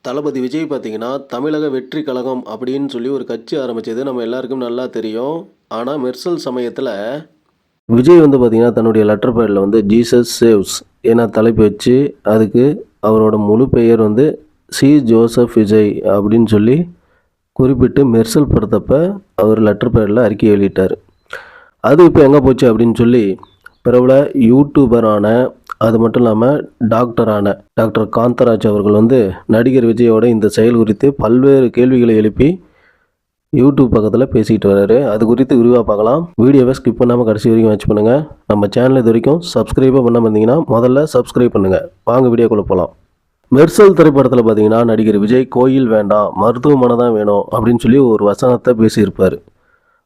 தளபதி விஜய் பார்த்தீங்கன்னா, தமிழக வெற்றி கழகம் அப்படின்னு சொல்லி ஒரு கட்சி ஆரம்பிச்சது நம்ம எல்லாருக்கும் நல்லா தெரியும். ஆனா, மெர்சல் சமயத்தில விஜய் வந்து பார்த்தீங்கன்னா, தன்னுடைய லெட்டர் பேட்ல வந்து ஜீசஸ் சேவ்ஸ் என தலைப்பு வச்சு, அதுக்கு அவரோட முழு பெயர் வந்து சி. ஜோசப் விஜய் அப்படின்னு சொல்லி குறிப்பிட்டு மெர்சல் படுத்தப்ப அவர் லெட்டர் பேட்ல அறிக்கை வெளியிட்டார். அது இப்போ எங்கே போச்சு அப்படின்னு சொல்லி பிரபல யூடியூபரான அது மட்டும் இல்லாமல் டாக்டர் காந்தராஜ் அவர்கள் வந்து நடிகர் விஜயோட இந்த செயல் குறித்து பல்வேறு கேள்விகளை எழுப்பி யூடியூப் பக்கத்தில் பேசிக்கிட்டு வர்றாரு. அது குறித்து விரிவாக பார்க்கலாம். வீடியோவை ஸ்கிப் பண்ணாமல் கடைசி வரைக்கும் வாட்ச் பண்ணுங்கள். நம்ம சேனல் இது வரைக்கும் சப்ஸ்கிரைபாக பண்ணாமல் இருந்தீங்கன்னா முதல்ல சப்ஸ்கிரைப் பண்ணுங்கள். வாங்க வீடியோக்குள்ளே போகலாம். மெர்சல் திரைப்படத்தில் பார்த்தீங்கன்னா நடிகர் விஜய் கோயில் வேண்டாம் மருத்துவமனை தான் வேணும் அப்படின்னு சொல்லி ஒரு வசனத்தை பேசியிருப்பார்.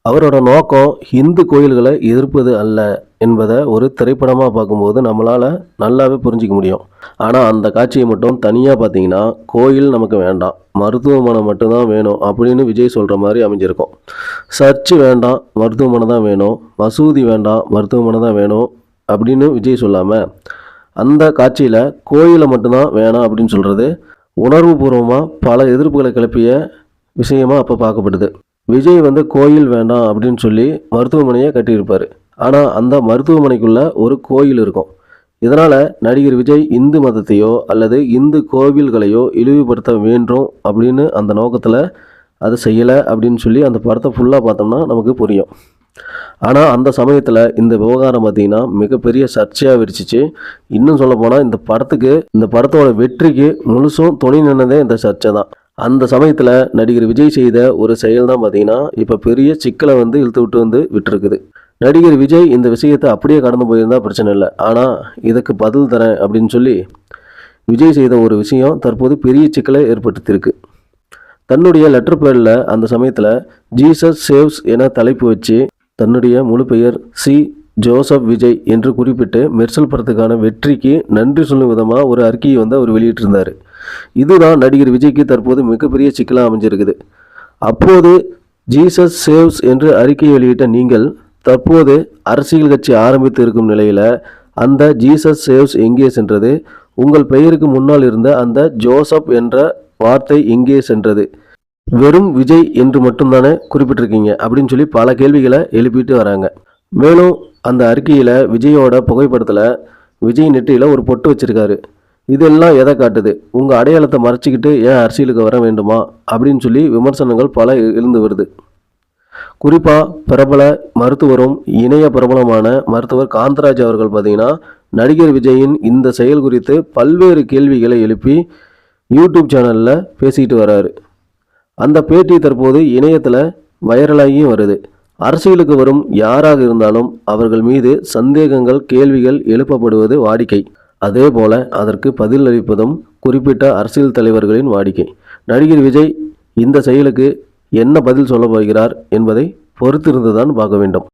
அவரோட நோக்கம் இந்து கோயில்களை எதிர்ப்பது அல்ல என்பதை ஒரு திரைப்படமாக பார்க்கும்போது நம்மளால் நல்லாவே புரிஞ்சிக்க முடியும். ஆனால் அந்த காட்சியை மட்டும் தனியாக பார்த்தீங்கன்னா கோயில் நமக்கு வேண்டாம் மருத்துவமனை மட்டும்தான் வேணும் அப்படின்னு விஜய் சொல்கிற மாதிரி அமைஞ்சிருக்கும். சர்ச்சு வேண்டாம் மருத்துவமனை தான் வேணும், மசூதி வேண்டாம் மருத்துவமனை தான் வேணும் அப்படின்னு விஜய் சொல்லாமல் அந்த காட்சியில் கோயிலை மட்டும்தான் வேணாம் அப்படின்னு சொல்கிறது உணர்வுபூர்வமாக பல எதிர்ப்புகளை கிளப்பிய விஷயமாக அப்போ பார்க்கப்படுது. விஜய் வந்து கோயில் வேண்டாம் அப்படின்னு சொல்லி மருத்துவமனையை கட்டியிருப்பார். ஆனால் அந்த மருத்துவமனைக்குள்ளே ஒரு கோயில் இருக்கும். இதனால் நடிகர் விஜய் இந்து மதத்தையோ அல்லது இந்து கோவில்களையோ இழிவுபடுத்த வேண்டும் அப்படின்னு அந்த நோக்கத்தில் அதை செய்யலை அப்படின்னு சொல்லி அந்த படத்தை ஃபுல்லாக பார்த்தோம்னா நமக்கு புரியும். ஆனால் அந்த சமயத்தில் இந்த விவகாரம் பார்த்திங்கன்னா மிகப்பெரிய சர்ச்சையாக விரிச்சிச்சு. இன்னும் சொல்லப்போனால் இந்த படத்தோட வெற்றிக்கு முழுசும் துணை நின்னதே இந்த சர்ச்சை தான். அந்த சமயத்தில் நடிகர் விஜய் செய்த ஒரு செயல் தான் பார்த்திங்கன்னா இப்போ பெரிய சிக்கலை வந்து இழுத்து விட்டுருக்குது. நடிகர் விஜய் இந்த விஷயத்தை அப்படியே கடந்து போயிருந்தால் பிரச்சனை இல்லை. ஆனால் இதுக்கு பதில் தரேன் அப்படின்னு சொல்லி விஜய் செய்த ஒரு விஷயம் தற்போது பெரிய சிக்கலை ஏற்படுத்தியிருக்கு. தன்னுடைய லெட்டர் பேடில் அந்த சமயத்தில் ஜீசஸ் சேவ்ஸ் என தலைப்பு வச்சு தன்னுடைய முழு பெயர் சி. ஜோசப் விஜய் என்று குறிப்பிட்டு மெர்சல் படத்துக்கான வெற்றிக்கு நன்றி சொல்லும் விதமாக ஒரு அறிக்கையை வந்து அவர் வெளியிட்டிருந்தார். இதுதான் நடிகர் விஜய்க்கு தற்போது மிகப்பெரிய சிக்கலாக அமைஞ்சிருக்குது. அப்போது ஜீசஸ் சேவ்ஸ் என்று அறிக்கை வெளியிட்ட நீங்கள் தற்போது அரசியல் கட்சி ஆரம்பித்து இருக்கும் நிலையில் அந்த ஜீசஸ் சேவ்ஸ் எங்கே சென்றது? உங்கள் பெயருக்கு முன்னால் இருந்த அந்த ஜோசப் என்ற வார்த்தை எங்கே சென்றது? வெறும் விஜய் என்று மட்டும்தானே குறிப்பிட்டிருக்கீங்க அப்படின்னு சொல்லி பல கேள்விகளை எழுப்பிட்டு வராங்க. மேலும் அந்த அறிக்கையில் விஜயோட புகைப்படத்தில் விஜய் நெற்றியில் ஒரு பொட்டு வச்சிருக்காரு. இதெல்லாம் எதை காட்டுது? உங்கள் அடையாளத்தை மறைச்சிக்கிட்டு ஏன் அரசியலுக்கு வர வேண்டுமா அப்படின்னு சொல்லி விமர்சனங்கள் பல எழுந்து வருது. குறிப்பாக பிரபல மருத்துவரும் இணைய பிரபலமான மருத்துவர் காந்தராஜ் அவர்கள் பார்த்தீங்கன்னா நடிகர் விஜயின் இந்த செயல் குறித்து பல்வேறு கேள்விகளை எழுப்பி யூடியூப் சேனலில் பேசிக்கிட்டு வராரு. அந்த பேட்டி தற்போது இணையத்தில் வைரலாகியும் வருது. அரசியலுக்கு வரும் யாராக இருந்தாலும் அவர்கள் மீது சந்தேகங்கள் கேள்விகள் எழுப்பப்படுவது வாடிக்கை. அதே போல அதற்கு பதில் அளிப்பதும் குறிப்பிட்ட அரசியல் தலைவர்களின் வாடிக்கை. நடிகர் விஜய் இந்த செயலுக்கு என்ன பதில் சொல்ல போகிறார் என்பதை பொறுத்திருந்துதான் பார்க்க வேண்டும்.